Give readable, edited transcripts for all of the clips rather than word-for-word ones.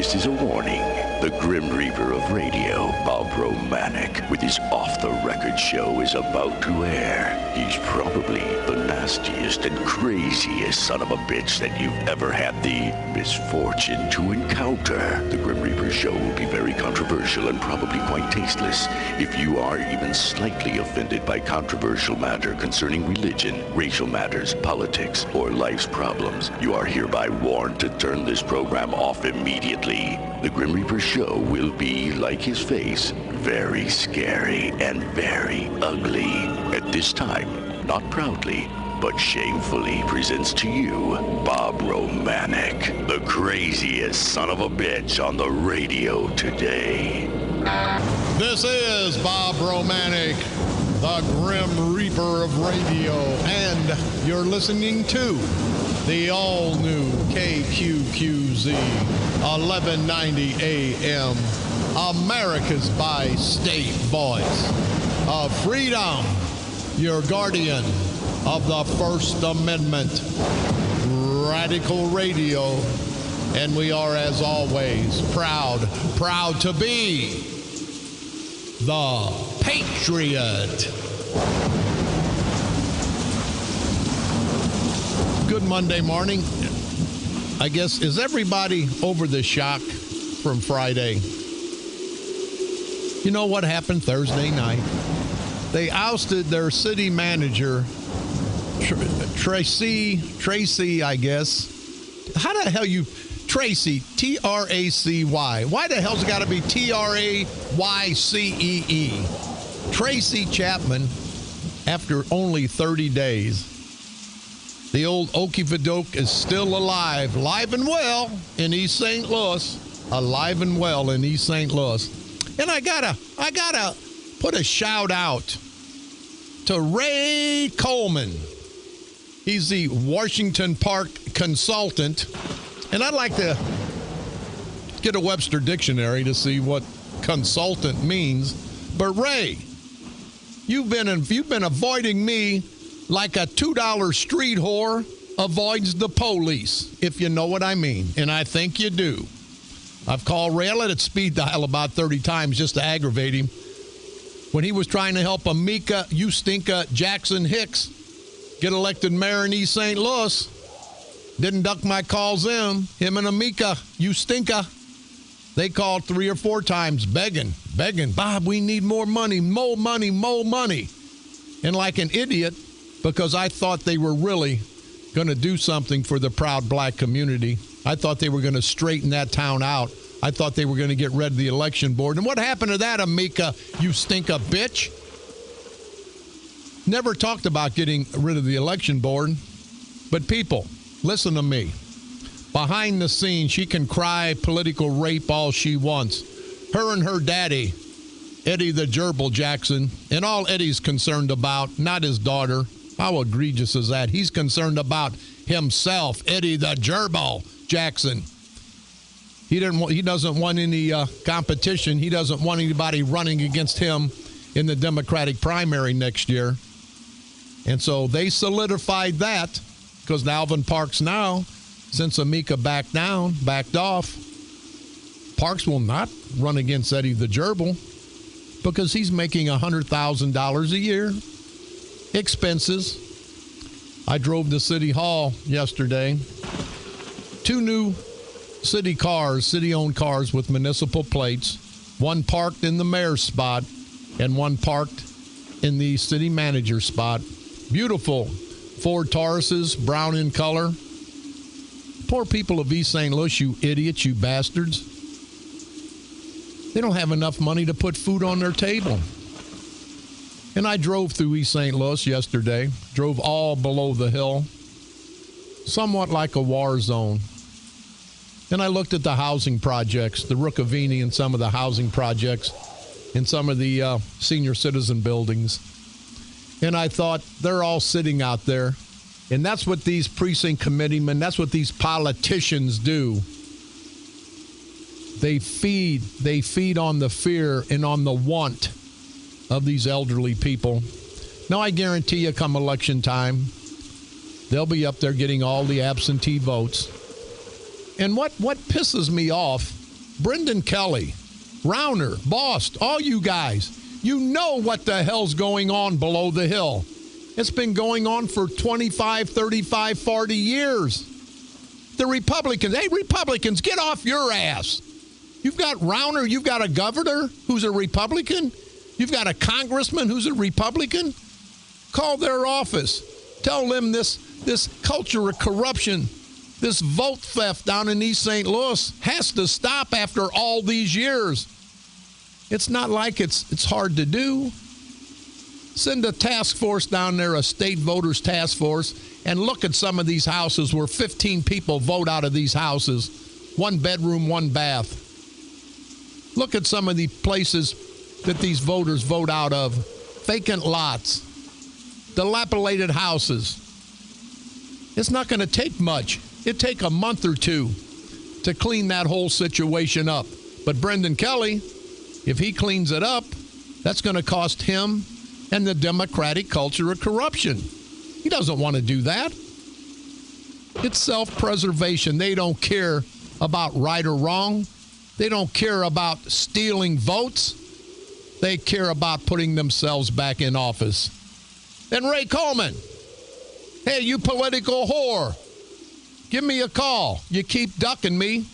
This is a warning. The Grim Reaper of radio, Bob Romanik, with his off-the-record show is about to air. He's probably the nastiest and craziest son of a bitch that you've ever had the misfortune to encounter. The Grim Reaper show will be very controversial and probably quite tasteless. If you are even slightly offended by controversial matter concerning religion, racial matters, politics, or life's problems, you are hereby warned to turn this program off immediately. The Grim Reaper show will be, like his face, very scary and very ugly. At this time, not proudly, but shamefully presents to you Bob Romanik, the craziest son of a bitch on the radio today. This is Bob Romanik, the Grim Reaper of radio, and you're listening to the all-new KQQZ 1190 AM, America's by-state voice of freedom, your guardian of the First Amendment, Radical Radio, and we are, as always, proud to be the Patriot. Good Monday morning. I guess, is everybody over the shock from Friday? You know what happened Thursday night? They ousted their city manager, Tracy, I guess. How the hell Tracy, T-R-A-C-Y. Why the hell's it got to be T-R-A-Y-C-E-E? Tracy Chapman, after only 30 days. The old Okey-Doke is still alive and well in East St. Louis. Alive and well in East St. Louis. And I gotta put a shout out to Ray Coleman. He's the Washington Park consultant. And I'd like to get a Webster dictionary to see what consultant means. But Ray, you've been avoiding me like a $2 street whore avoids the police, if you know what I mean. And I think you do. I've called Ray at speed dial about 30 times just to aggravate him. When he was trying to help Amika Ustinka Jackson Hicks get elected mayor in East St. Louis, didn't duck my calls in. Him and Amika Ustinka, they called 3 or 4 times begging, Bob, we need more money. And like an idiot, because I thought they were really going to do something for the proud black community. I thought they were going to straighten that town out. I thought they were going to get rid of the election board. And what happened to that, Amika, you stinker bitch? Never talked about getting rid of the election board. But people, listen to me. Behind the scenes, she can cry political rape all she wants. Her and her daddy, Eddie the Gerbil Jackson, and all Eddie's concerned about, not his daughter. How egregious is that? He's concerned about himself, Eddie the Gerbil Jackson. He doesn't want any competition. He doesn't want anybody running against him in the Democratic primary next year. And so they solidified that because Alvin Parks now, since Amika backed off, Parks will not run against Eddie the Gerbil because he's making $100,000 a year. Expenses. I drove to City Hall yesterday. 2 new city-owned cars with municipal plates. One parked in the mayor's spot and one parked in the city manager's spot. Beautiful Ford Tauruses, brown in color. Poor people of East St. Louis, you idiots, you bastards. They don't have enough money to put food on their table. And I drove through East St. Louis yesterday, drove all below the hill, somewhat like a war zone. And I looked at the housing projects, the Rookavini and some of the housing projects in some of the senior citizen buildings. And I thought, they're all sitting out there. And that's what these precinct committeemen, that's what these politicians do. They feed on the fear and on the want of these elderly people. Now, I guarantee you come election time, they'll be up there getting all the absentee votes. And what pisses me off Brendan Kelly, Rauner, Bost, all you guys, you know what the hell's going on below the hill. It's been going on for 25, 35, 40 years. The Republicans, hey, Republicans, get off your ass. You've got Rauner, you've got a governor who's a Republican. You've got a congressman who's a Republican. Call their office. Tell them this culture of corruption, this vote theft down in East St. Louis has to stop after all these years. It's not like it's hard to do. Send a task force down there, a state voters task force, and look at some of these houses where 15 people vote out of these houses. 1 bedroom, 1 bath. Look at some of the places that these voters vote out of. Vacant lots. Dilapidated houses. It's not going to take much. It'd take a month or two to clean that whole situation up. But Brendan Kelly, if he cleans it up, that's going to cost him and the democratic culture of corruption. He doesn't want to do that. It's self-preservation. They don't care about right or wrong. They don't care about stealing votes. They care about putting themselves back in office. And Ray Coleman, hey, you political whore, give me a call. You keep ducking me.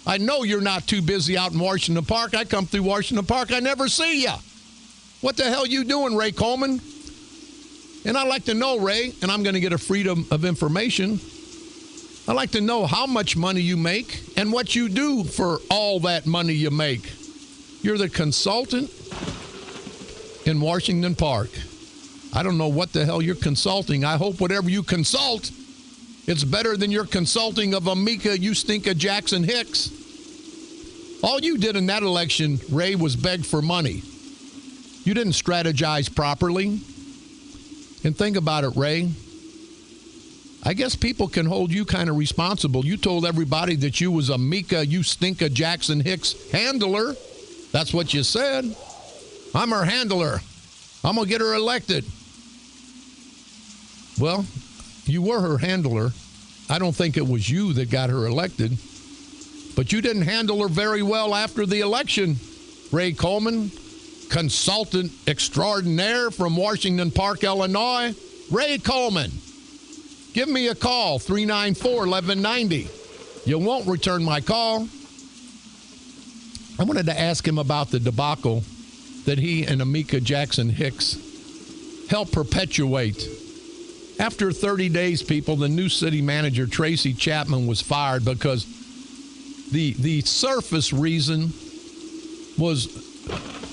I know you're not too busy out in Washington Park. I come through Washington Park. I never see you. What the hell you doing, Ray Coleman? And I'd like to know, Ray, and I'm going to get a freedom of information. I'd like to know how much money you make and what you do for all that money you make. You're the consultant in Washington Park. I don't know what the hell you're consulting. I hope whatever you consult, it's better than your consulting of Amika, you stink of Jackson Hicks. All you did in that election, Ray, was beg for money. You didn't strategize properly. And think about it, Ray. I guess people can hold you kind of responsible. You told everybody that you was Amika, you stink of Jackson Hicks handler. That's what you said. I'm her handler. I'm going to get her elected. Well, you were her handler. I don't think it was you that got her elected. But you didn't handle her very well after the election. Ray Coleman, consultant extraordinaire from Washington Park, Illinois. Ray Coleman, give me a call, 394-1190. You won't return my call. I wanted to ask him about the debacle that he and Amika Jackson Hicks helped perpetuate. After 30 days, people, the new city manager, Tracy Chapman, was fired because the surface reason was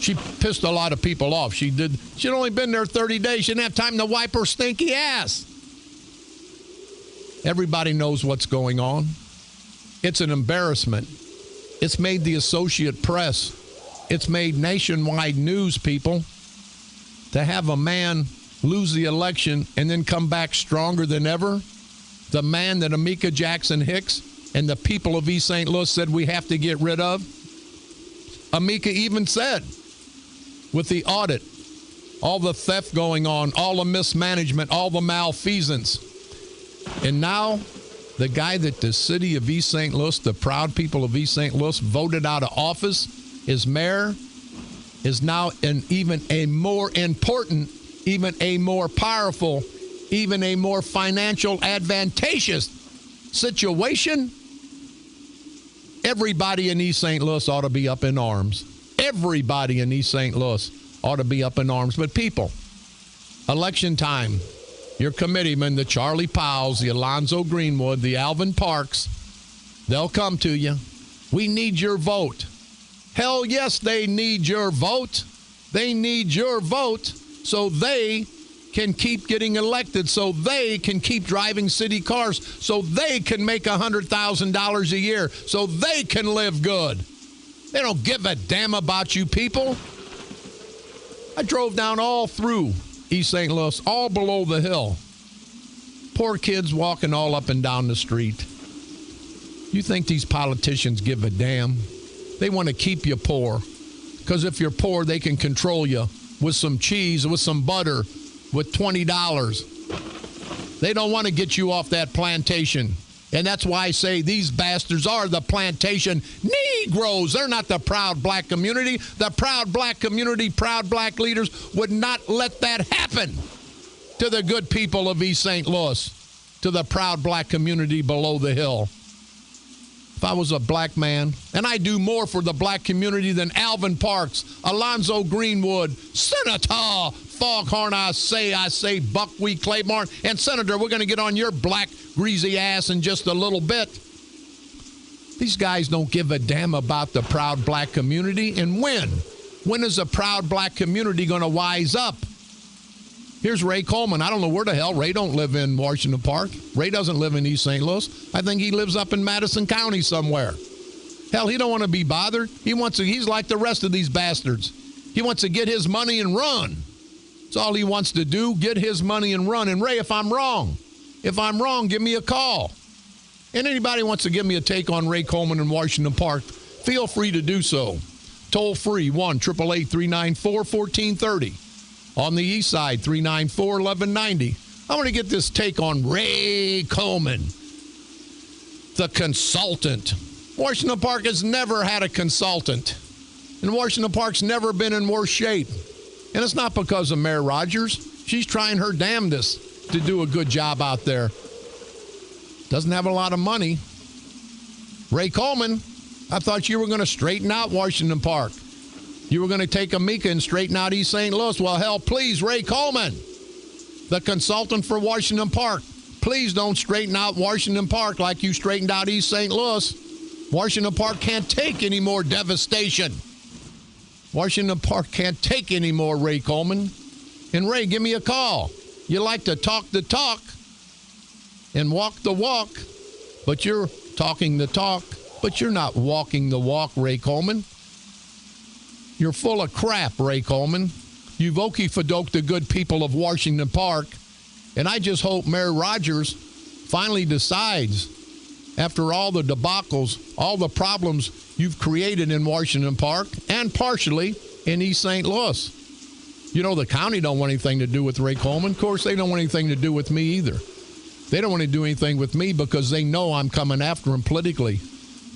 she pissed a lot of people off. She'd only been there 30 days. She didn't have time to wipe her stinky ass. Everybody knows what's going on. It's an embarrassment. It's made the Associated Press. It's made nationwide news, people. To have a man lose the election and then come back stronger than ever. The man that Amika Jackson Hicks and the people of East St. Louis said we have to get rid of. Amika even said, with the audit, all the theft going on, all the mismanagement, all the malfeasance. And now the guy that the city of East St. Louis, the proud people of East St. Louis, voted out of office, his mayor, is now an even a more important, even a more powerful, even a more financial advantageous situation. Everybody in East St. Louis ought to be up in arms. Everybody in East St. Louis ought to be up in arms. But people, election time, your committeemen, the Charlie Powells, the Alonzo Greenwood, the Alvin Parks, they'll come to you. We need your vote. Hell yes, they need your vote. They need your vote so they can keep getting elected, so they can keep driving city cars, so they can make $100,000 a year, so they can live good. They don't give a damn about you people. I drove down all through East St. Louis, all below the hill. Poor kids walking all up and down the street. You think these politicians give a damn? They want to keep you poor, because if you're poor, they can control you with some cheese, with some butter, with $20. They don't want to get you off that plantation And that's why I say these bastards are the plantation Negroes. They're not the proud black community. The proud black community, proud black leaders would not let that happen to the good people of East St. Louis, to the proud black community below the hill. If I was a black man, and I do more for the black community than Alvin Parks, Alonzo Greenwood, Senator Foghorn, I say, Buckwheat Claiborne, and Senator, we're going to get on your black greasy ass in just a little bit. These guys don't give a damn about the proud black community. And when? When is the proud black community going to wise up? Here's Ray Coleman. I don't know where the hell. Ray don't live in Washington Park. Ray doesn't live in East St. Louis. I think he lives up in Madison County somewhere. Hell, he don't want to be bothered. He's like the rest of these bastards. He wants to get his money and run. That's all he wants to do, get his money and run. And Ray, if I'm wrong, give me a call. And anybody wants to give me a take on Ray Coleman in Washington Park, feel free to do so. Toll free, 1-888-394-1430. On the east side, 394-1190. I want to get this take on Ray Coleman, the consultant. Washington Park has never had a consultant. And Washington Park's never been in worse shape. And it's not because of Mayor Rogers. She's trying her damnedest to do a good job out there. Doesn't have a lot of money. Ray Coleman, I thought you were going to straighten out Washington Park. You were going to take Amika and straighten out East St. Louis. Well, hell, please, Ray Coleman, the consultant for Washington Park, please don't straighten out Washington Park like you straightened out East St. Louis. Washington Park can't take any more devastation. Washington Park can't take any more, Ray Coleman. And Ray, give me a call. You like to talk the talk and walk the walk, but you're talking the talk, but you're not walking the walk, Ray Coleman. You're full of crap, Ray Coleman. You've okey-fadoked the good people of Washington Park, and I just hope Mayor Rogers finally decides, after all the debacles, all the problems you've created in Washington Park and partially in East St. Louis. You know, the county don't want anything to do with Ray Coleman. Of course, they don't want anything to do with me either. They don't want to do anything with me because they know I'm coming after him politically.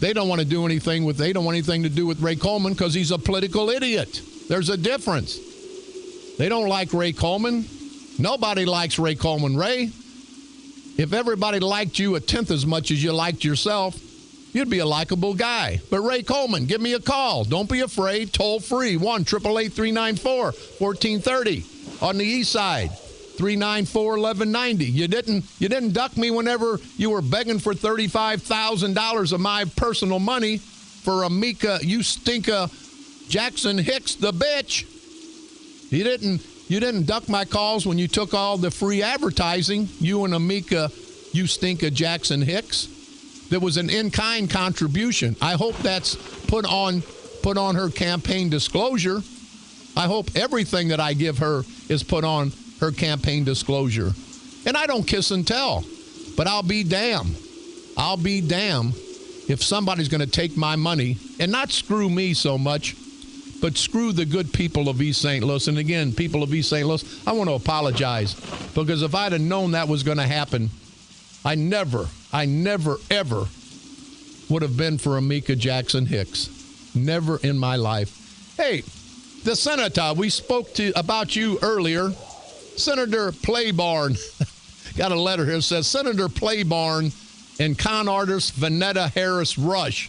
They don't want anything to do with Ray Coleman because he's a political idiot. There's a difference. They don't like Ray Coleman. Nobody likes Ray Coleman, Ray. If everybody liked you a tenth as much as you liked yourself, you'd be a likable guy. But Ray Coleman, give me a call. Don't be afraid. Toll free, 1-888-394-1430. On the east side, 394-1190. You didn't duck me whenever you were begging for $35,000 of my personal money for Amika, you stinker, Jackson Hicks, the bitch. You didn't duck my calls when you took all the free advertising, you and Amika, you stinker, Jackson Hicks. There was an in-kind contribution. I hope that's put on her campaign disclosure. I hope everything that I give her is put on her campaign disclosure. And I don't kiss and tell, but I'll be damned if somebody's going to take my money and not screw me so much, but screw the good people of East St. Louis. And again, people of East St. Louis, I want to apologize, because if I'd have known that was going to happen, I never, ever would have been for Amika Jackson Hicks. Never in my life. Hey, the senator, we spoke about you earlier. Senator Playbarn. Got a letter here that says, Senator Playbarn and con artist Vanetta Harris Rush.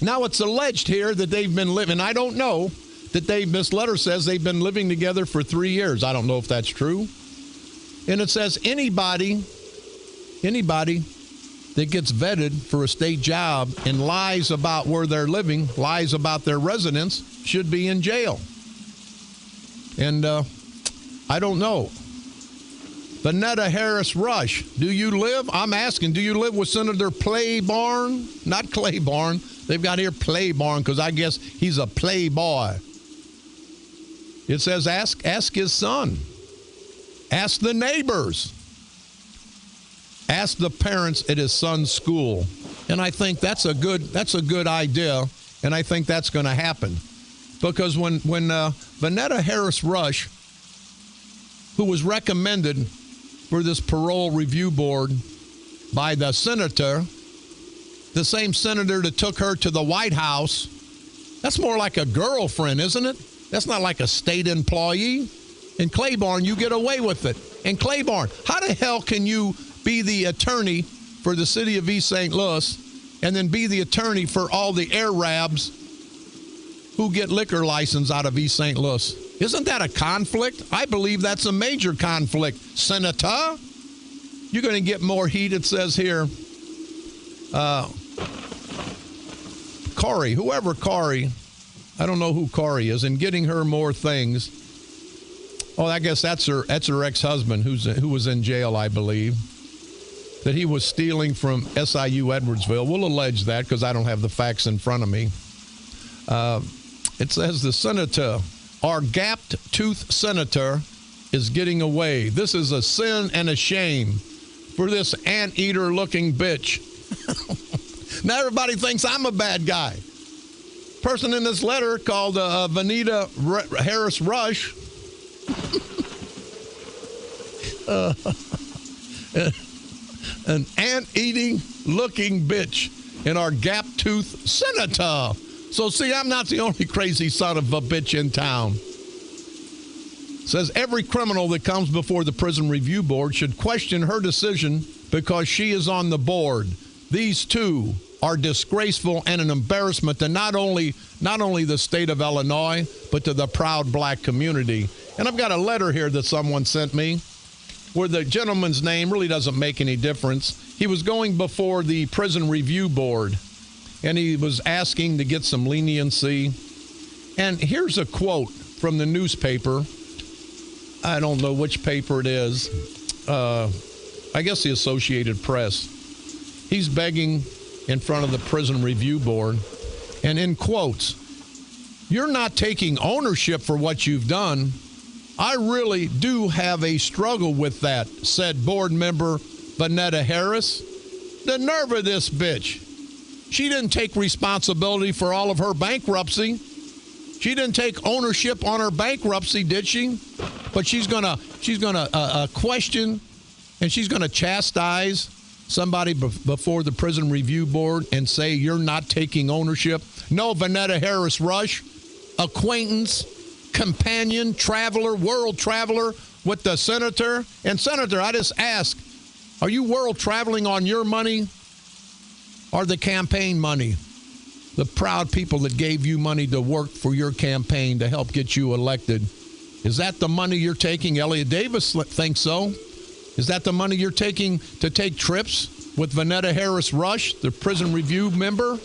Now, it's alleged here that they've been living. I don't know that this letter says they've been living together for 3 years. I don't know if that's true. And it says anybody that gets vetted for a state job and lies about where they're living, lies about their residence, should be in jail. And I don't know. Vanetta Harris Rush, do you live? I'm asking, do you live with Senator Playbarn? Not Claybarn. They've got here Playbarn because I guess he's a playboy. It says ask his son. Ask the neighbors. Ask the parents at his son's school. And I think that's a good idea, and I think that's going to happen. Because when Vanetta Harris Rush, who was recommended for this parole review board, by the senator, the same senator that took her to the White House. That's more like a girlfriend, isn't it? That's not like a state employee. In Claiborne, you get away with it. In Claiborne, how the hell can you be the attorney for the city of East St. Louis and then be the attorney for all the Arabs who get liquor license out of East St. Louis? Isn't that a conflict? I believe that's a major conflict. Senator, you're going to get more heat, it says here. Corey, I don't know who Corey is, and getting her more things. Oh, I guess that's her ex-husband who was in jail, I believe, that he was stealing from SIU Edwardsville. We'll allege that because I don't have the facts in front of me. It says the senator, our gapped-tooth senator, is getting away. This is a sin and a shame for this anteater-looking bitch. Now everybody thinks I'm a bad guy. Person in this letter called Vanita Harris Rush. An ant-eating looking bitch in our gap-tooth senator. So see, I'm not the only crazy son of a bitch in town. Says every criminal that comes before the Prison Review Board should question her decision because she is on the board. These two are disgraceful and an embarrassment to not only the state of Illinois, but to the proud black community. And I've got a letter here that someone sent me where the gentleman's name really doesn't make any difference. He was going before the Prison Review Board, and he was asking to get some leniency. And here's a quote from the newspaper. I don't know which paper it is. I guess the Associated Press. He's begging in front of the Prison Review Board, and in quotes, "You're not taking ownership for what you've done. I really do have a struggle with that," said board member Vanetta Harris. The nerve of this bitch. She didn't take responsibility for all of her bankruptcy. She didn't take ownership on her bankruptcy, did she? But she's gonna question, and she's gonna chastise somebody before the Prison Review Board and say you're not taking ownership. No, Vanetta Harris Rush, acquaintance, companion, traveler, world traveler with the senator. And Senator, I just ask, are you world traveling on your money or the campaign money? The proud people that gave you money to work for your campaign to help get you elected. Is that the money you're taking? Elliot Davis thinks so. Is that the money you're taking to take trips with Vanetta Harris Rush, the Prison Review member,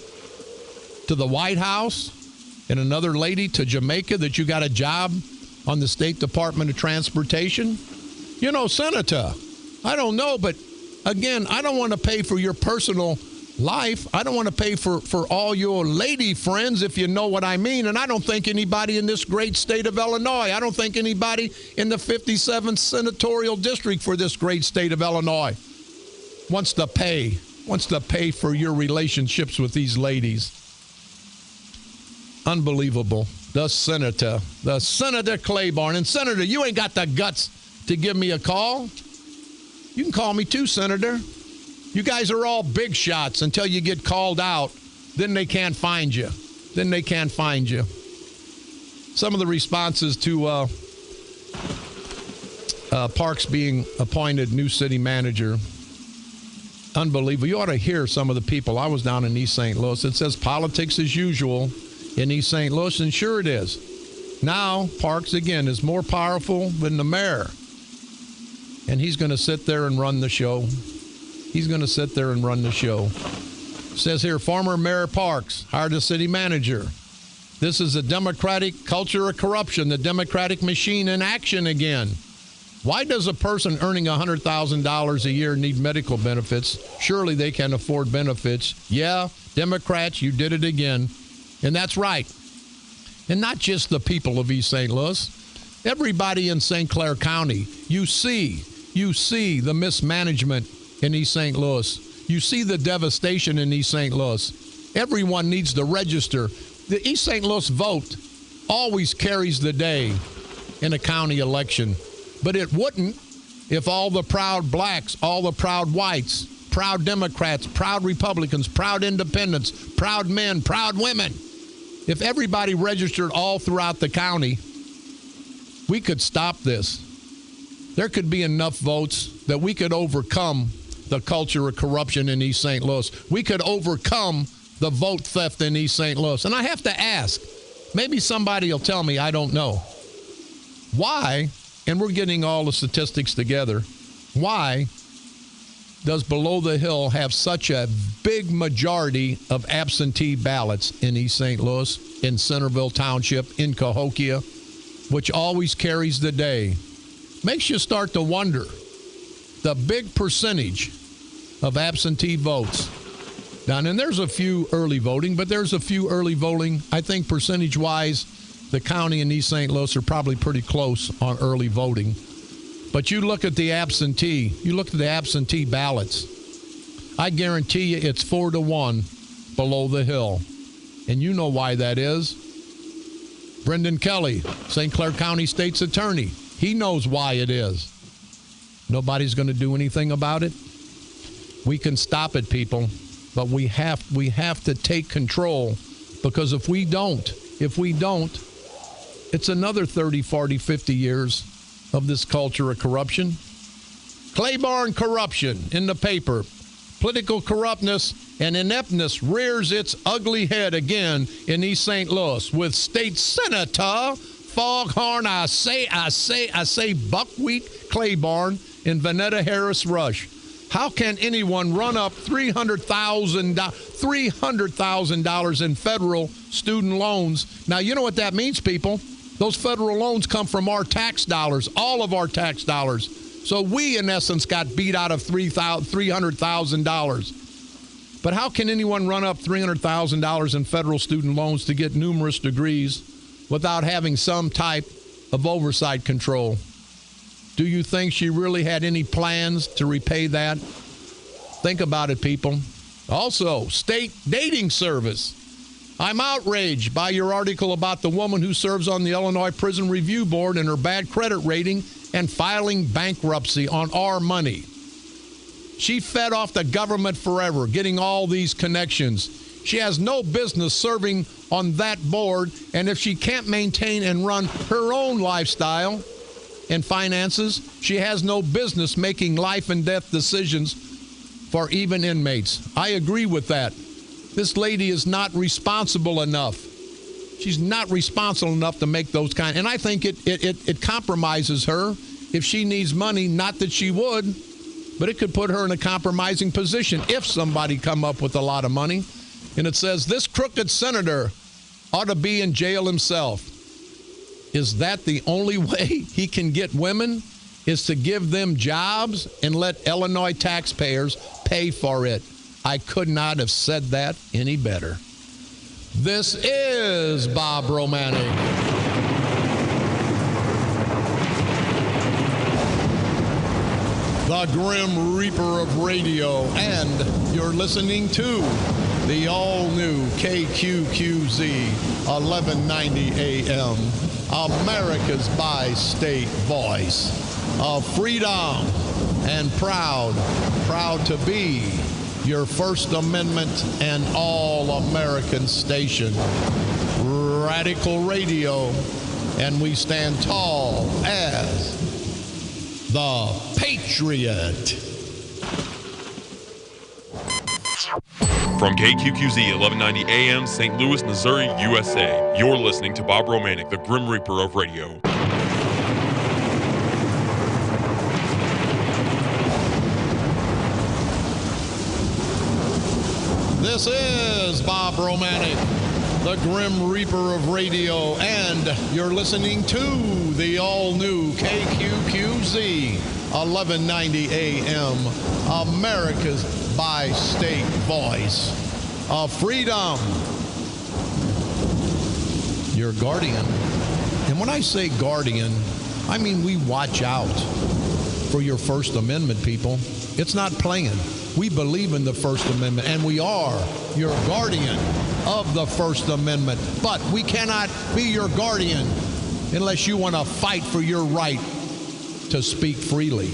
to the White House, and another lady to Jamaica that you got a job on the State Department of Transportation? You know, Senator, I don't know, but again, I don't want to pay for your personal life. I don't want to pay for all your lady friends, if you know what I mean. And I don't think anybody in this great state of Illinois, I don't think anybody in the 57th senatorial district for this great state of Illinois wants to pay for your relationships with these ladies. Unbelievable. The Senator Claiborne. And Senator, you ain't got the guts to give me a call. You can call me too, Senator. You guys are all big shots until you get called out. Then they can't find you. Some of the responses to Parks being appointed new city manager. Unbelievable. You ought to hear some of the people. I was down in East St. Louis. It says politics as usual in East St. Louis, and sure it is. Now, Parks, again, is more powerful than the mayor. And he's going to sit there and run the show. Says here, former Mayor Parks hired a city manager. This is a democratic culture of corruption, the democratic machine in action again. Why does a person earning $100,000 a year need medical benefits? Surely they can afford benefits. Yeah, Democrats, you did it again. And that's right. And not just the people of East St. Louis. Everybody in St. Clair County, you see the mismanagement in East St. Louis. You see the devastation in East St. Louis. Everyone needs to register. The East St. Louis vote always carries the day in a county election. But it wouldn't if all the proud blacks, all the proud whites, proud Democrats, proud Republicans, proud independents, proud men, proud women. If everybody registered all throughout the county, we could stop this. There could be enough votes that we could overcome the culture of corruption in East St. Louis. We could overcome the vote theft in East St. Louis. And I have to ask, maybe somebody will tell me, I don't know. Why, and we're getting all the statistics together, why does Below the Hill have such a big majority of absentee ballots in East St. Louis, in Centerville Township, in Cahokia, which always carries the day? Makes you start to wonder the big percentage of absentee votes. Now, and there's a few early voting, but there's a few early voting. I think percentage-wise, the county and East St. Louis are probably pretty close on early voting. But you look at the absentee ballots. I guarantee you it's 4-1 Below the Hill. And you know why that is. Brendan Kelly, St. Clair County State's Attorney. He knows why it is. Nobody's going to do anything about it. We can stop it, people, but we have to take control, because if we don't, it's another 30, 40, 50 years of this culture of corruption. Claiborne corruption in the paper. Political corruptness and ineptness rears its ugly head again in East St. Louis with State Senator Foghorn, I say Buckwheat Claiborne and Vanetta Harris Rush. How can anyone run up $300,000 in federal student loans? Now, you know what that means, people. Those federal loans come from our tax dollars, all of our tax dollars. So we, in essence, got beat out of $300,000. But how can anyone run up $300,000 in federal student loans to get numerous degrees without having some type of oversight control? Do you think she really had any plans to repay that? Think about it, people. Also, state dating service. I'm outraged by your article about the woman who serves on the Illinois Prison Review Board and her bad credit rating and filing bankruptcy on our money. She fed off the government forever, getting all these connections. She has no business serving on that board, and if she can't maintain and run her own lifestyle and finances, she has no business making life and death decisions for even inmates. I agree with that. This lady is not responsible enough. She's not responsible enough to make those kind. And I think it compromises her if she needs money. Not that she would, but it could put her in a compromising position if somebody come up with a lot of money. And it says this crooked senator ought to be in jail himself. Is that the only way he can get women? Is to give them jobs and let Illinois taxpayers pay for it? I could not have said that any better. This is Bob Romanik. The Grim Reaper of radio, and you're listening to the all-new KQQZ 1190 AM, America's bi-state voice of freedom and proud to be your First Amendment and all-American station, Radical Radio, and we stand tall as the Patriot. From KQQZ 1190 AM, St. Louis, Missouri, USA, you're listening to Bob Romanik, the Grim Reaper of radio. This is Bob Romanik, the Grim Reaper of radio, and you're listening to the all-new KQQZ 1190 AM, America's bi-state voice of freedom. Your guardian. And when I say guardian, I mean we watch out for your First Amendment, people. It's not playing. We believe in the First Amendment, and we are your guardian of the First Amendment. But we cannot be your guardian unless you want to fight for your right to speak freely.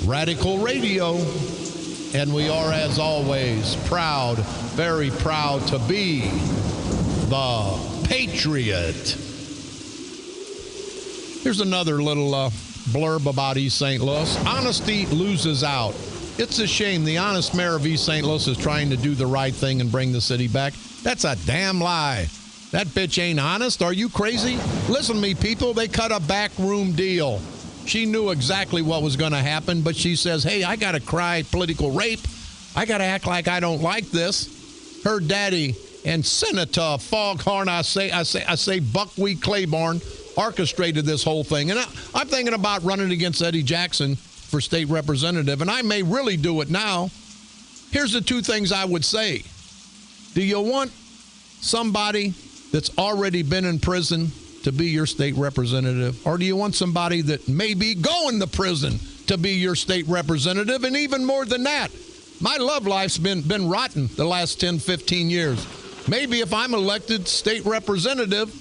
Radical Radio, And we are, as always, proud, very proud to be the Patriot. Here's another little blurb about East St. Louis. Honesty loses out. It's a shame. The honest mayor of East St. Louis is trying to do the right thing and bring the city back. That's a damn lie. That bitch ain't honest. Are you crazy? Listen to me, people. They cut a backroom deal. She knew exactly what was going to happen, but she says, hey, I got to cry political rape. I got to act like I don't like this. Her daddy and Senator Foghorn, I say Buckwheat Claiborne, orchestrated this whole thing. And I'm thinking about running against Eddie Jackson for state representative, and I may really do it now. Here's the two things I would say. Do you want somebody that's already been in prison to be your state representative? Or do you want somebody that may be going to prison to be your state representative? And even more than that, my love life's been rotten the last 10, 15 years. Maybe if I'm elected state representative,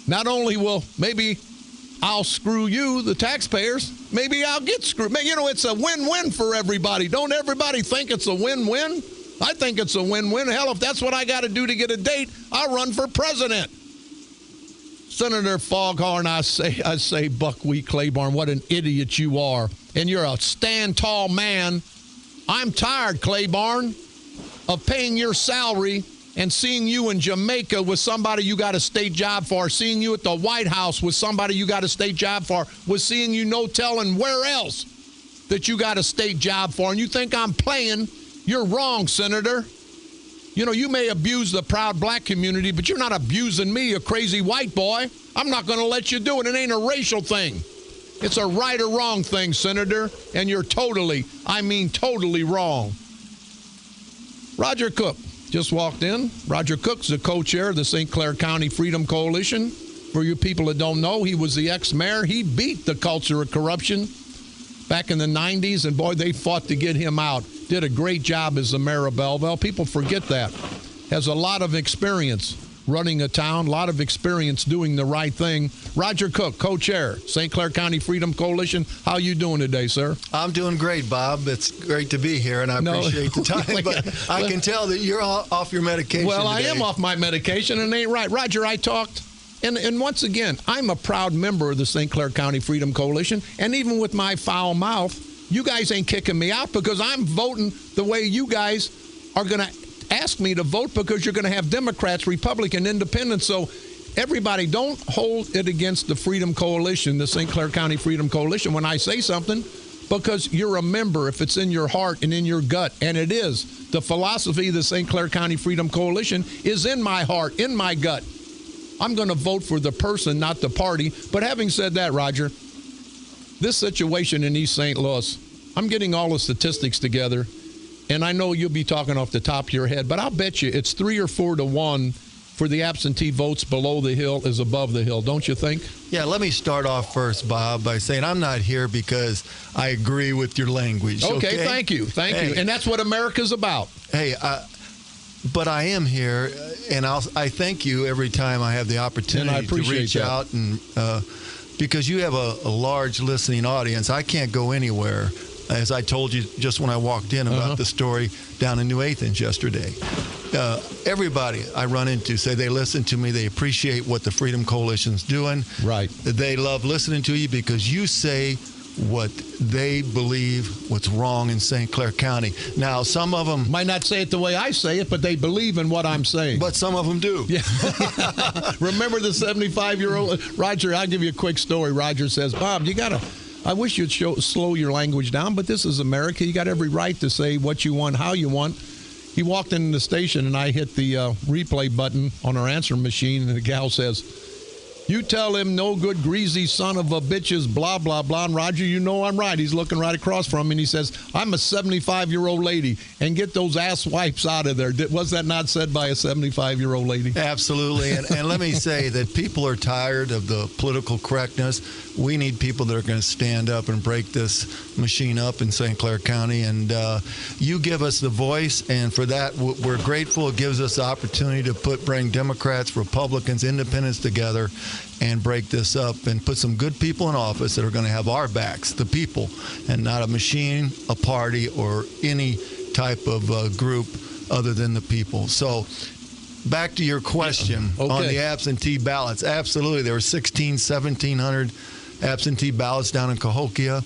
not only will maybe I'll screw you, the taxpayers, maybe I'll get screwed. You know, it's a win-win for everybody. Don't everybody think it's a win-win? I think it's a win-win. Hell, if that's what I got to do to get a date, I'll run for president. Senator Foghorn, I say, Buckwheat Claiborne, what an idiot you are. And you're a stand-tall man. I'm tired, Claiborne, of paying your salary and seeing you in Jamaica with somebody you got a state job for, seeing you at the White House with somebody you got a state job for, with seeing you no telling where else that you got a state job for. And you think I'm playing? You're wrong, Senator. You know, you may abuse the proud black community, but you're not abusing me, a crazy white boy. I'm not going to let you do it. It ain't a racial thing. It's a right or wrong thing, Senator, and you're totally wrong. Roger Cook just walked in. Roger Cook's the co-chair of the St. Clair County Freedom Coalition. For you people that don't know, he was the ex-mayor. He beat the culture of corruption back in the 90s, and boy, they fought to get him out. Did a great job as the mayor of Belleville. People forget that. Has a lot of experience running a town, a lot of experience doing the right thing. Roger Cook, co-chair, St. Clair County Freedom Coalition. How you doing today, sir? I'm doing great, Bob. It's great to be here, and I appreciate the time. But I can tell that you're off your medication Well, today. I am off my medication, and it ain't right. Roger, I talked. And once again, I'm a proud member of the St. Clair County Freedom Coalition, and even with my foul mouth, you guys ain't kicking me out because I'm voting the way you guys are going to ask me to vote, because you're going to have Democrats, Republican, Independents. So everybody, don't hold it against the Freedom Coalition, the St. Clair County Freedom Coalition, when I say something, because you're a member if it's in your heart and in your gut, and it is. The philosophy of the St. Clair County Freedom Coalition is in my heart, in my gut. I'm going to vote for the person, not the party. But having said that, Roger, this situation in East St. Louis, I'm getting all the statistics together, and I know you'll be talking off the top of your head, but I'll bet you it's 3 or 4 to 1 for the absentee votes below the hill is above the hill, don't you think? Yeah, let me start off first, Bob, by saying I'm not here because I agree with your language. Okay, thank you. And that's what America's about. Hey, but I am here, and I thank you every time I have the opportunity to reach out, and because you have a large listening audience. I can't go anywhere, as I told you just when I walked in about the story down in New Athens yesterday. Everybody I run into say they listen to me, they appreciate what the Freedom Coalition's doing. Right. They love listening to you because you say what they believe, what's wrong in St. Clair County. Now, some of them might not say it the way I say it, but they believe in what I'm saying. But some of them do. Yeah. Remember the 75-year-old? Roger, I'll give you a quick story. Roger says, Bob, I wish you'd slow your language down, but this is America. You got every right to say what you want, how you want. He walked into the station, and I hit the replay button on our answering machine, and the gal says, you tell him no good greasy son of a bitches, blah, blah, blah. And Roger, you know I'm right. He's looking right across from me, and he says, I'm a 75-year-old lady, and get those ass wipes out of there. Was that not said by a 75-year-old lady? Absolutely. And let me say that people are tired of the political correctness. We need people that are going to stand up and break this machine up in St. Clair County. And you give us the voice, and for that, we're grateful. It gives us the opportunity to bring Democrats, Republicans, Independents together. and break this up and put some good people in office that are going to have our backs, the people, and not a machine, a party, or any type of group other than the people. So back to your question on the absentee ballots. Absolutely. There were 1,700 absentee ballots down in Cahokia.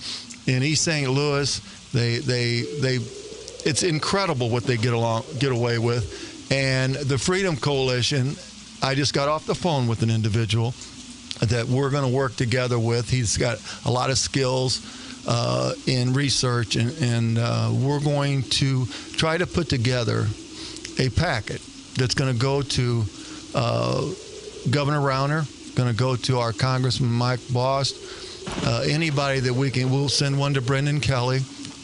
In East St. Louis, it's incredible what they get away with. And the Freedom Coalition, I just got off the phone with an individual that we're going to work together with. He's got a lot of skills in research, and we're going to try to put together a packet that's going to go to Governor Rauner, going to go to our Congressman Mike Bost, anybody that we'll send one to Brendan Kelly,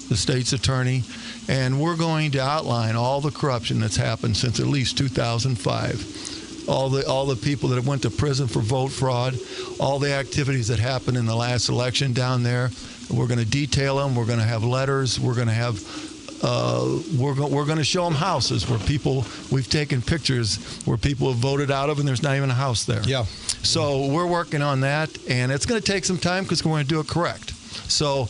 the state's attorney, and we're going to outline all the corruption that's happened since at least 2005. All the people that went to prison for vote fraud, all the activities that happened in the last election down there. We're going to detail them. We're going to have letters. We're going to have we're going to show them houses where we've taken pictures where people have voted out of and there's not even a house there. Yeah. So we're working on that, and it's going to take some time because we're going to do it correct. So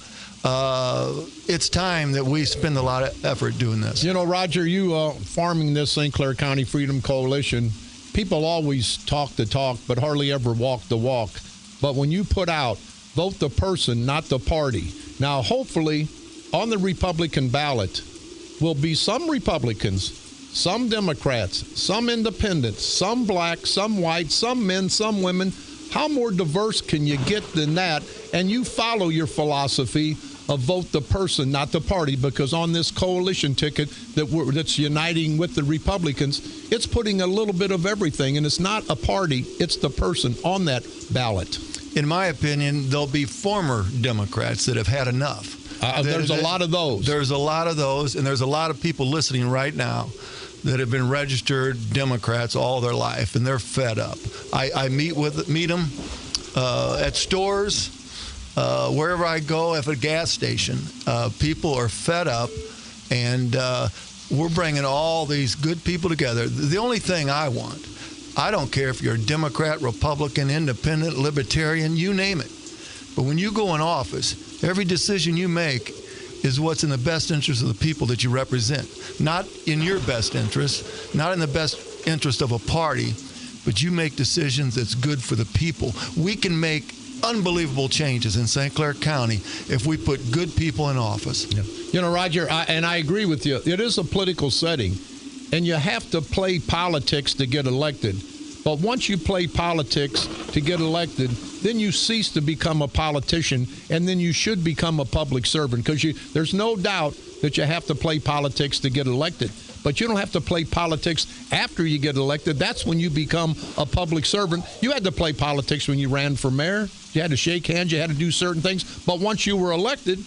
it's time that we spend a lot of effort doing this. You know, Roger, you farming this St. Clair County Freedom Coalition, people always talk the talk, but hardly ever walk the walk. But when you put out, vote the person, not the party. Now, hopefully, on the Republican ballot will be some Republicans, some Democrats, some independents, some black, some white, some men, some women. How more diverse can you get than that? And you follow your philosophy of vote the person, not the party, because on this coalition ticket that's uniting with the Republicans, it's putting a little bit of everything, and it's not a party, it's the person on that ballot. In my opinion, there'll be former Democrats that have had enough. There's a lot of those. There's a lot of those, and there's a lot of people listening right now that have been registered Democrats all their life, and they're fed up. I meet them at stores, wherever I go, at a gas station. People are fed up, and we're bringing all these good people together. The only thing I want, I don't care if you're a Democrat, Republican, Independent, Libertarian, you name it. But when you go in office, every decision you make is what's in the best interest of the people that you represent. Not in your best interest, not in the best interest of a party, but you make decisions that's good for the people. We can make unbelievable changes in St. Clair County if we put good people in office. Yeah. You know, Roger, and I agree with you. It is a political setting, and you have to play politics to get elected. But once you play politics to get elected, then you cease to become a politician, and then you should become a public servant, because there's no doubt that you have to play politics to get elected. But you don't have to play politics after you get elected. That's when you become a public servant. You had to play politics when you ran for mayor. You had to shake hands. You had to do certain things. But once you were elected,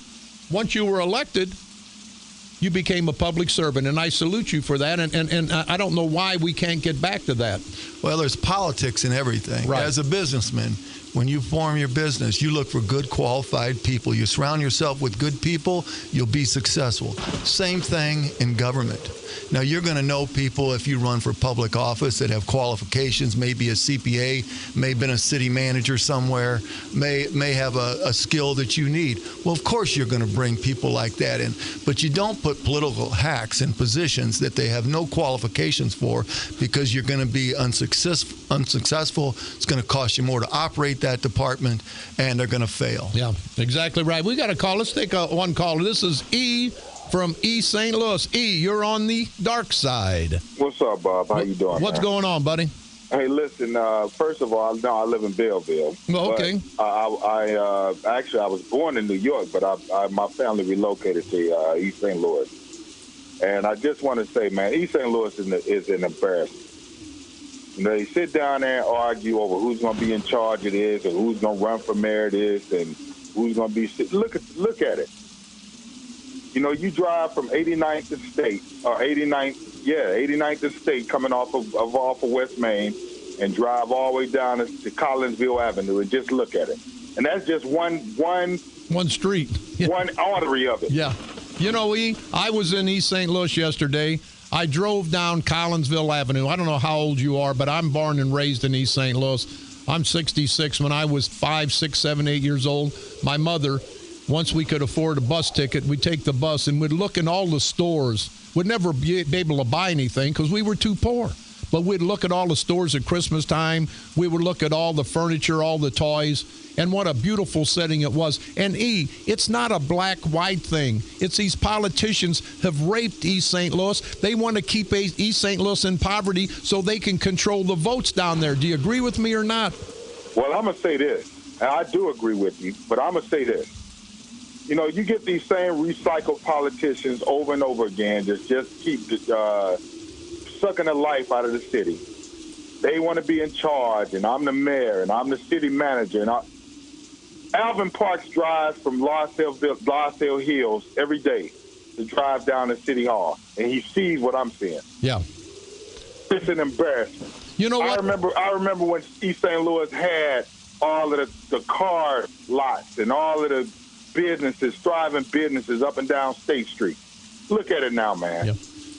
you became a public servant, and I salute you for that, and I don't know why we can't get back to that. Well, there's politics in everything. Right. As a businessman, when you form your business, you look for good, qualified people. You surround yourself with good people, you'll be successful. Same thing in government. Now, you're going to know people if you run for public office that have qualifications, maybe a CPA, may have been a city manager somewhere, may have a skill that you need. Well, of course you're going to bring people like that in, but you don't put political hacks in positions that they have no qualifications for, because you're going to be unsuccessful. It's going to cost you more to operate that department, and they're going to fail. Yeah, exactly right. We got a call. Let's take one call. This is E from East St. Louis. E, you're on the dark side. What's up, Bob? How you doing? What's going on, buddy? Hey, listen. First of all, I live in Belleville. Oh, okay. I actually I was born in New York, but my family relocated to East St. Louis. And I just want to say, man, East St. Louis is an embarrassment. They sit down there and argue over who's going to be in charge of this, or who's going to run for mayor of this, and who's going to be. Look at it. You know, you drive from 89th to State, or 89th to State, coming off of West Main, and drive all the way down to Collinsville Avenue, and just look at it. And that's just one street, one artery of it. Yeah. You know, I was in East St. Louis yesterday. I drove down Collinsville Avenue. I don't know how old you are, but I'm born and raised in East St. Louis. I'm 66. When I was 5, 6, 7, 8 years old, my mother, once we could afford a bus ticket, we'd take the bus and we'd look in all the stores. We'd never be able to buy anything because we were too poor. But we'd look at all the stores at Christmas time. We would look at all the furniture, all the toys, and what a beautiful setting it was. And it's not a black-white thing. It's these politicians have raped East St. Louis. They want to keep East St. Louis in poverty so they can control the votes down there. Do you agree with me or not? Well, I'm going to say this, and I do agree with you, but I'm going to say this. You know, you get these same recycled politicians over and over again, just keep sucking the life out of the city. They want to be in charge, and I'm the mayor, and I'm the city manager. And Alvin Parks drives from Losdale Hills every day to drive down to City Hall, and he sees what I'm seeing. Yeah. It's an embarrassment. You know what? I remember when East St. Louis had all of the car lots and all of the businesses, thriving businesses up and down State Street. Look at it now, man. Yeah.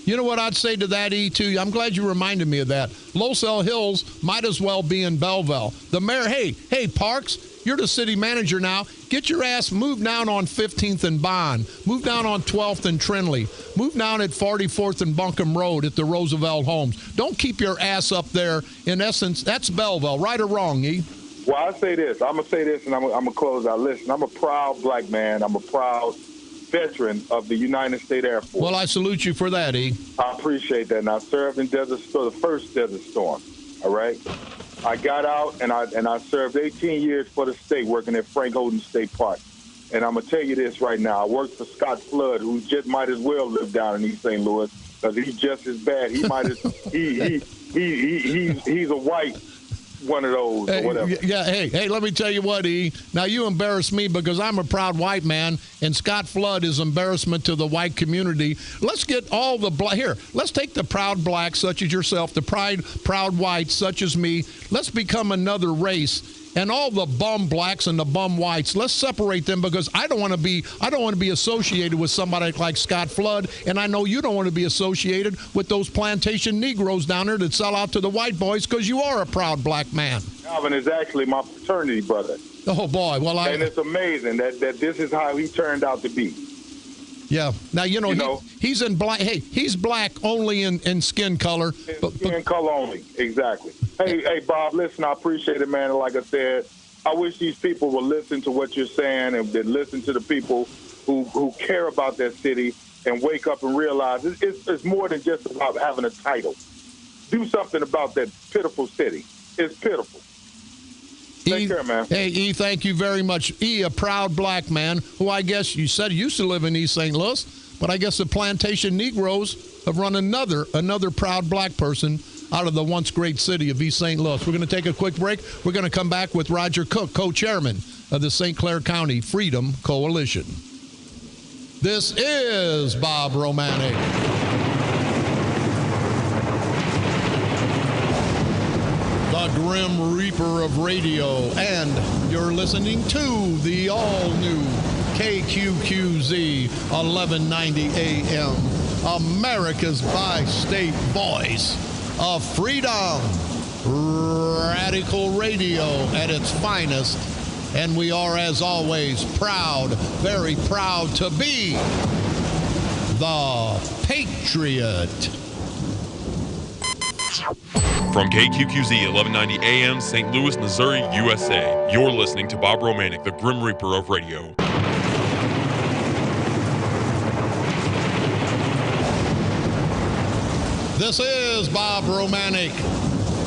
You know what I'd say to that, too? I'm glad you reminded me of that. Losdale Hills might as well be in Belleville. The mayor, hey, Parks, you're the city manager now. Get your ass, move down on 15th and Bond. Move down on 12th and Trinley. Move down at 44th and Buncombe Road at the Roosevelt Homes. Don't keep your ass up there. In essence, that's Belleville, right or wrong, E? Well, I say this. I'm going to say this, and I'm going to close out. Listen, I'm a proud black man. I'm a proud veteran of the United States Air Force. Well, I salute you for that, E. I appreciate that. And I served in the first Desert Storm, all right? I got out, and I served 18 years for the state working at Frank Holden State Park. And I'm going to tell you this right now. I worked for Scott Flood, who just might as well live down in East St. Louis because he's just as bad. He might as he's a white one of those or whatever. Yeah, hey, let me tell you what, E. Now, you embarrass me because I'm a proud white man, and Scott Flood is embarrassment to the white community. Let's get all the here. Let's take the proud blacks such as yourself, the proud whites such as me. Let's become another race. And all the bum blacks and the bum whites, let's separate them because I don't want to be associated with somebody like Scott Flood, and I know you don't want to be associated with those plantation Negroes down there that sell out to the white boys because you are a proud black man. Alvin is actually my fraternity brother. Oh boy, and it's amazing that this is how he turned out to be. Yeah. Now he's in black. Hey, he's black only in skin color. Skin color only, exactly. Hey, Bob, listen, I appreciate it, man. And like I said, I wish these people would listen to what you're saying and then listen to the people who care about their city and wake up and realize it's more than just about having a title. Do something about that pitiful city. It's pitiful. Take care, man. Hey, E, thank you very much. E, a proud black man who I guess you said used to live in East St. Louis, but I guess the plantation Negroes have run another proud black person out of the once great city of East St. Louis. We're going to take a quick break. We're going to come back with Roger Cook, co-chairman of the St. Clair County Freedom Coalition. This is Bob Romanik. The Grim Reaper of radio, and you're listening to the all-new KQQZ 1190 AM, America's bi-state voice of freedom, radical radio at its finest. And we are, as always, proud, very proud to be the Patriot. From KQQZ 1190 AM, St. Louis, Missouri, USA, you're listening to Bob Romanik, the Grim Reaper of radio. This is Bob Romanik,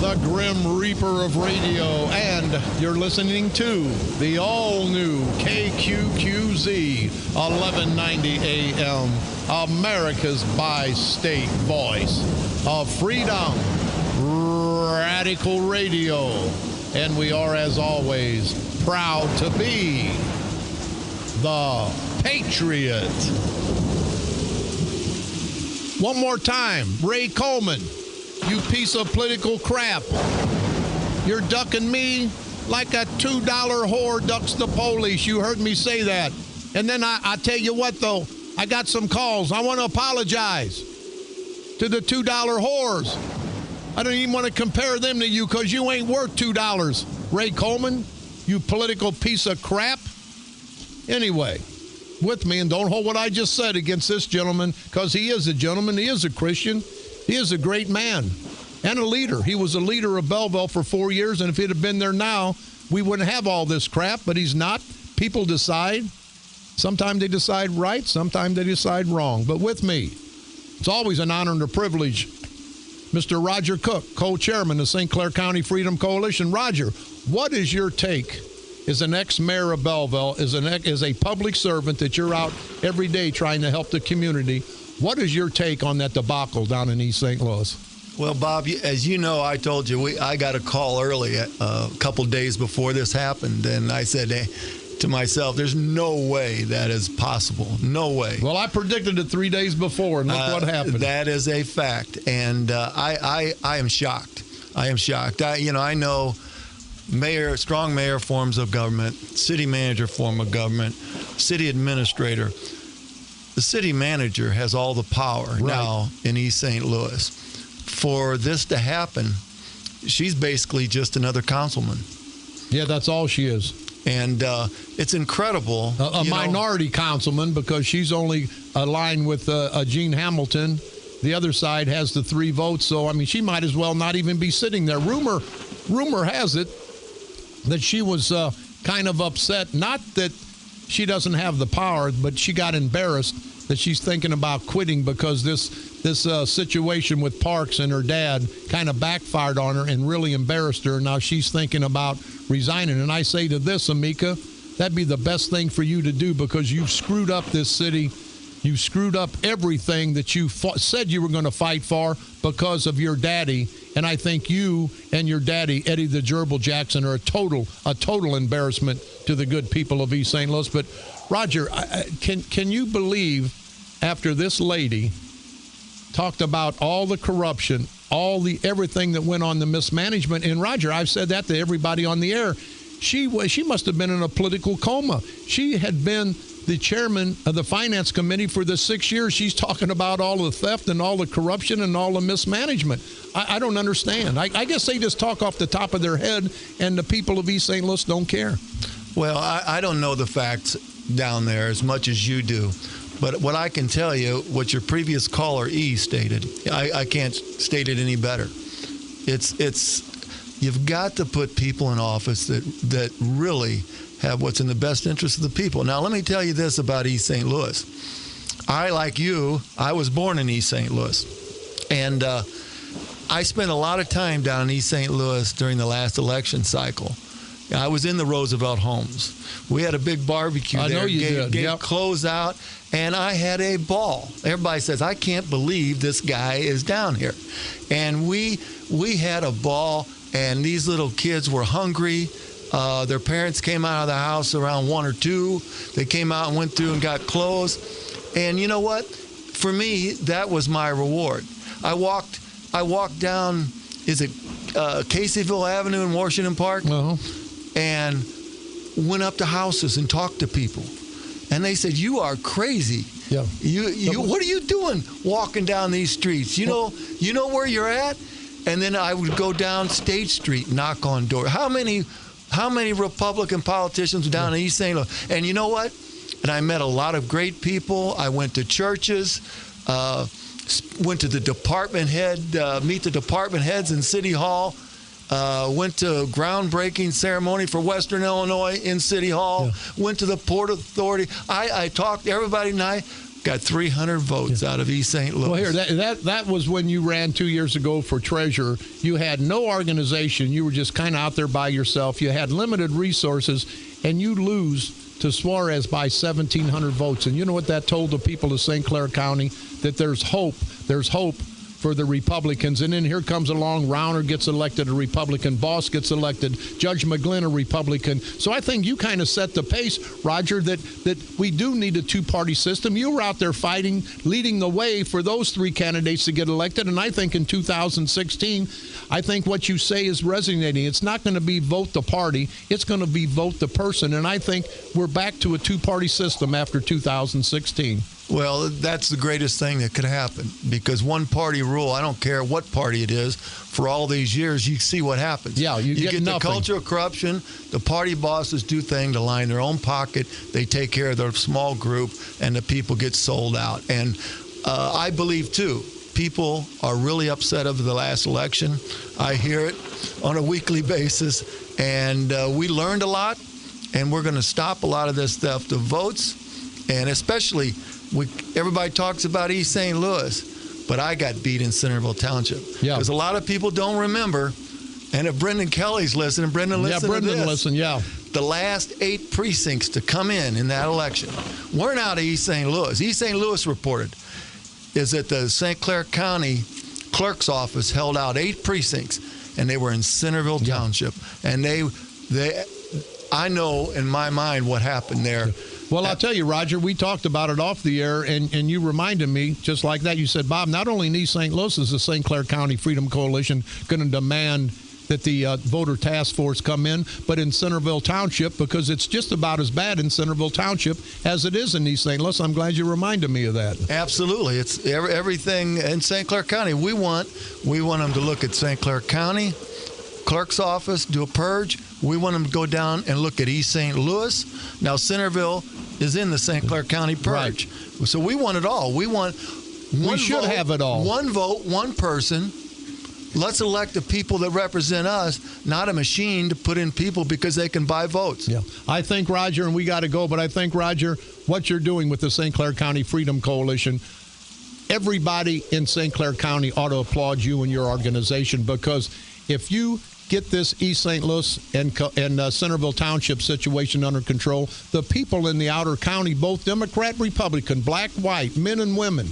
the Grim Reaper of radio, and you're listening to the all-new KQQZ 1190 AM, America's bi-state voice of freedom, radical radio, and we are, as always, proud to be the Patriot. One more time, Ray Coleman, you piece of political crap. You're ducking me like a $2 whore ducks the police. You heard me say that. And then I tell you what, though, I got some calls. I want to apologize to the $2 whores. I don't even want to compare them to you because you ain't worth $2. Ray Coleman, you political piece of crap. Anyway, with me, and don't hold what I just said against this gentleman, because he is a gentleman, he is a Christian, he is a great man and a leader. He was a leader of Belleville for 4 years, and if he'd have been there now, we wouldn't have all this crap, but he's not. People decide. Sometimes they decide right, sometimes they decide wrong. But with me, it's always an honor and a privilege, Mr. Roger Cook, co-chairman of St. Clair County Freedom Coalition. Roger, what is your take as an ex-mayor of Belleville, as a public servant that you're out every day trying to help the community? What is your take on that debacle down in East St. Louis? Well, Bob, as you know, I told you I got a call early a couple days before this happened, and I said to myself, there's no way that is possible. No way. Well, I predicted it 3 days before, and look what happened. That is a fact, and I am shocked. I am shocked. I know strong mayor forms of government, city manager form of government, city administrator. The city manager has all the power now in East St. Louis. For this to happen, she's basically just another councilman. Yeah, that's all she is. And it's incredible. A minority councilman, because she's only aligned with Gene Hamilton. The other side has the 3 votes. So, I mean, she might as well not even be sitting there. Rumor has it that she was kind of upset. Not that she doesn't have the power, but she got embarrassed that she's thinking about quitting because this situation with Parks and her dad kind of backfired on her and really embarrassed her. Now she's thinking about resigning. And I say to this, Amika, that'd be the best thing for you to do, because you've screwed up this city. You screwed up everything that you said you were going to fight for because of your daddy. And I think you and your daddy, Eddie the Gerbil Jackson, are a total embarrassment to the good people of East St. Louis. But Roger, can you believe after this lady talked about all the corruption, everything that went on, the mismanagement? And Roger, I've said that to everybody on the air. She must have been in a political coma. She had been the chairman of the finance committee for the 6 years. She's talking about all the theft and all the corruption and all the mismanagement. I don't understand. I guess they just talk off the top of their head, and the people of East St. Louis don't care. Well, I don't know the facts down there as much as you do. But what I can tell you, what your previous caller E stated, I can't state it any better. You've got to put people in office that really have what's in the best interest of the people. Now, let me tell you this about East St. Louis. Like you, I was born in East St. Louis. And I spent a lot of time down in East St. Louis during the last election cycle. I was in the Roosevelt Homes. We had a big barbecue there. I know you did. Gave clothes out, and I had a ball. Everybody says, I can't believe this guy is down here. And we had a ball, and these little kids were hungry. Their parents came out of the house around 1 or 2. They came out and went through and got clothes. And you know what? For me, that was my reward. I walked down, is it Caseyville Avenue in Washington Park? Uh-huh. And went up to houses and talked to people. And they said, you are crazy. Yeah. You what are you doing walking down these streets? You know where you're at? And then I would go down State Street, knock on doors. How many Republican politicians down in East St. Louis? And you know what? And I met a lot of great people. I went to churches, went to the department head, meet the department heads in City Hall. Went to a groundbreaking ceremony for Western Illinois in City Hall. Yeah. Went to the Port Authority. I talked to everybody, and I got 300 votes out of East St. Louis. Well, here, that was when you ran 2 years ago for treasurer. You had no organization. You were just kind of out there by yourself. You had limited resources, and you lose to Suarez by 1,700 votes. And you know what that told the people of St. Clair County? That there's hope. There's hope for the Republicans. And then here comes along, Rauner gets elected, a Republican. Boss gets elected. Judge McGlynn, a Republican. So I think you kind of set the pace, Roger, that we do need a two-party system. You were out there fighting, leading the way for those 3 candidates to get elected. And I think in 2016, I think what you say is resonating. It's not going to be vote the party. It's going to be vote the person. And I think we're back to a two-party system after 2016. Well, that's the greatest thing that could happen, because one-party rule, I don't care what party it is, for all these years, you see what happens. Yeah, you get the culture of corruption. The party bosses do things to line their own pocket. They take care of their small group, and the people get sold out. And I believe, too, people are really upset over the last election. I hear it on a weekly basis, and we learned a lot, and we're going to stop a lot of this theft of votes, and especially everybody talks about East St. Louis, but I got beat in Centerville Township. Yeah. Because a lot of people don't remember, and if Brendan Kelly's listening, Brendan, listen to this. The last 8 precincts to come in that election weren't out of East St. Louis. East St. Louis reported is that the St. Clair County Clerk's Office held out 8 precincts, and they were in Centerville Township. And I know in my mind what happened there. Well, I'll tell you, Roger, we talked about it off the air, and you reminded me, just like that. You said, Bob, not only in East St. Louis is the St. Clair County Freedom Coalition going to demand that the voter task force come in, but in Centerville Township, because it's just about as bad in Centerville Township as it is in East St. Louis. I'm glad you reminded me of that. Absolutely. It's everything in St. Clair County. We want them to look at St. Clair County Clerk's Office, do a purge. We want them to go down and look at East St. Louis. Now, Centerville is in the St. Clair County purge. Right. So we want it all. We should have it all. One vote, one person. Let's elect the people that represent us, not a machine to put in people because they can buy votes. Yeah, I think, Roger, and we got to go, but I think, Roger, what you're doing with the St. Clair County Freedom Coalition, everybody in St. Clair County ought to applaud you and your organization, because if you get this East St. Louis and Centerville Township situation under control, the people in the outer county, both Democrat, Republican, black, white, men and women,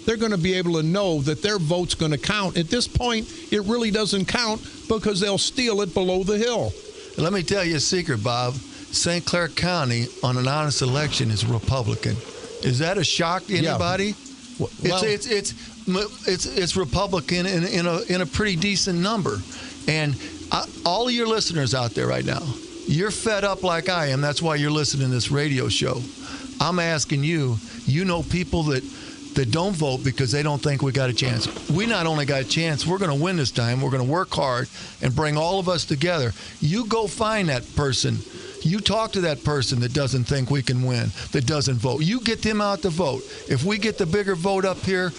they're going to be able to know that their vote's going to count. At this point, it really doesn't count because they'll steal it below the hill. Let me tell you a secret, Bob. St. Clair County on an honest election is Republican. Is that a shock to anybody? Yeah. Well, it's Republican in a pretty decent number. And all of your listeners out there right now, you're fed up like I am. That's why you're listening to this radio show. I'm asking you, people that don't vote because they don't think we got a chance. We not only got a chance, we're going to win this time. We're going to work hard and bring all of us together. You go find that person. You talk to that person that doesn't think we can win, that doesn't vote. You get them out to vote. If we get the bigger vote up here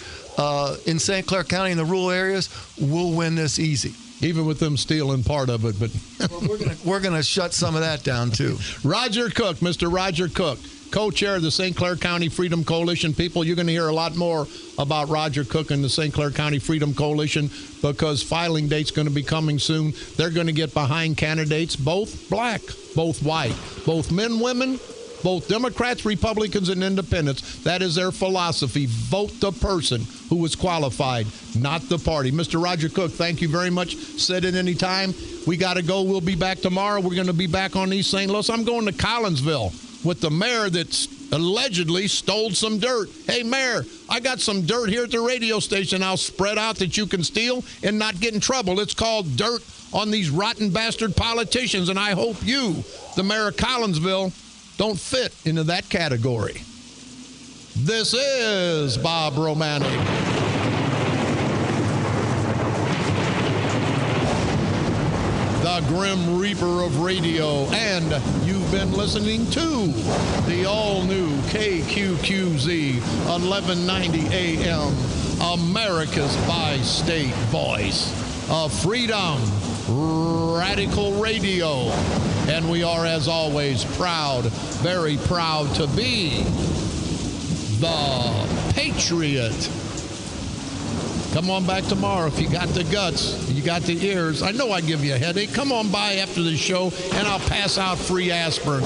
in St. Clair County in the rural areas, we'll win this easy. Even with them stealing part of it, but we're gonna shut some of that down too. Roger Cook, Mr. Roger Cook, co-chair of the St. Clair County Freedom Coalition. People, you're going to hear a lot more about Roger Cook and the St. Clair County Freedom Coalition because filing date's going to be coming soon. They're going to get behind candidates, both black, both white, both men, women, both Democrats, Republicans, and independents. That is their philosophy. Vote the person who is qualified, not the party. Mr. Roger Cook, thank you very much. Said it any time. We got to go. We'll be back tomorrow. We're going to be back on East St. Louis. I'm going to Collinsville with the mayor that allegedly stole some dirt. Hey, Mayor, I got some dirt here at the radio station I'll spread out that you can steal and not get in trouble. It's called dirt on these rotten bastard politicians, and I hope you, the mayor of Collinsville, don't fit into that category. This is Bob Romanik. The Grim Reaper of radio, and you've been listening to the all-new KQQZ 1190 AM, America's bi-state voice of freedom, radical radio. And we are, as always, proud, very proud to be the Patriot. Come on back tomorrow if you got the guts, you got the ears. I know I give you a headache. Come on by after the show, and I'll pass out free aspirin.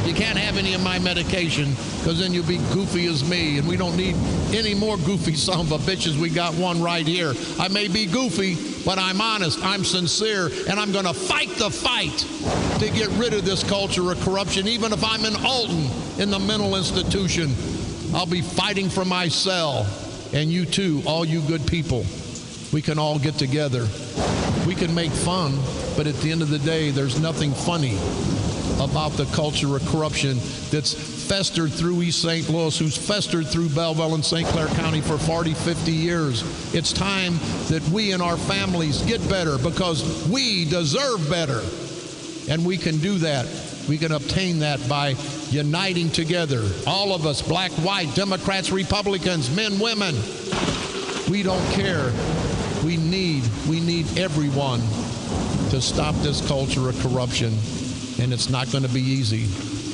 You can't have any of my medication, because then you'll be goofy as me, and we don't need any more goofy son of a bitches. We got one right here. I may be goofy, but I'm honest, I'm sincere, and I'm going to fight the fight to get rid of this culture of corruption, even if I'm in Alton in the mental institution. I'll be fighting for my cell. And you too, all you good people, we can all get together. We can make fun, but at the end of the day, there's nothing funny about the culture of corruption that's festered through East St. Louis, who's festered through Belleville and St. Clair County for 40, 50 years. It's time that we and our families get better because we deserve better. And we can do that. We can obtain that by uniting together. All of us, black, white, Democrats, Republicans, men, women. We don't care. We need everyone to stop this culture of corruption. And it's not going to be easy.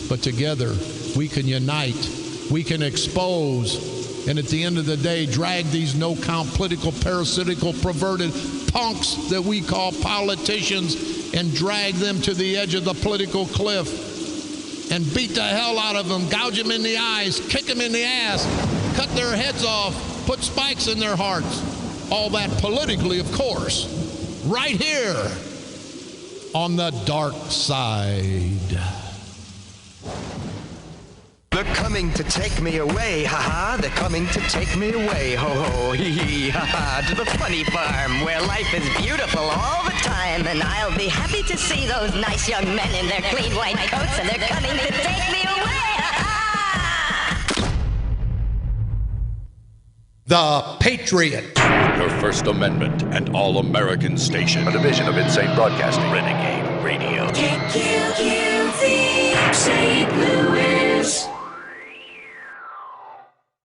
But together, we can unite. We can expose. And at the end of the day, drag these no-count political, parasitical, perverted punks that we call politicians and drag them to the edge of the political cliff and beat the hell out of them, gouge them in the eyes, kick them in the ass, cut their heads off, put spikes in their hearts. All that politically, of course, right here on the dark side. They're coming to take me away, ha-ha. They're coming to take me away, ho-ho, hee-hee, ha-ha. To the funny farm where life is beautiful all the time. And I'll be happy to see those nice young men in their clean white coats. And they're coming to take me away, ha-ha. The Patriot. Your First Amendment and All-American Station. A division of Insane Broadcasting. Renegade Radio.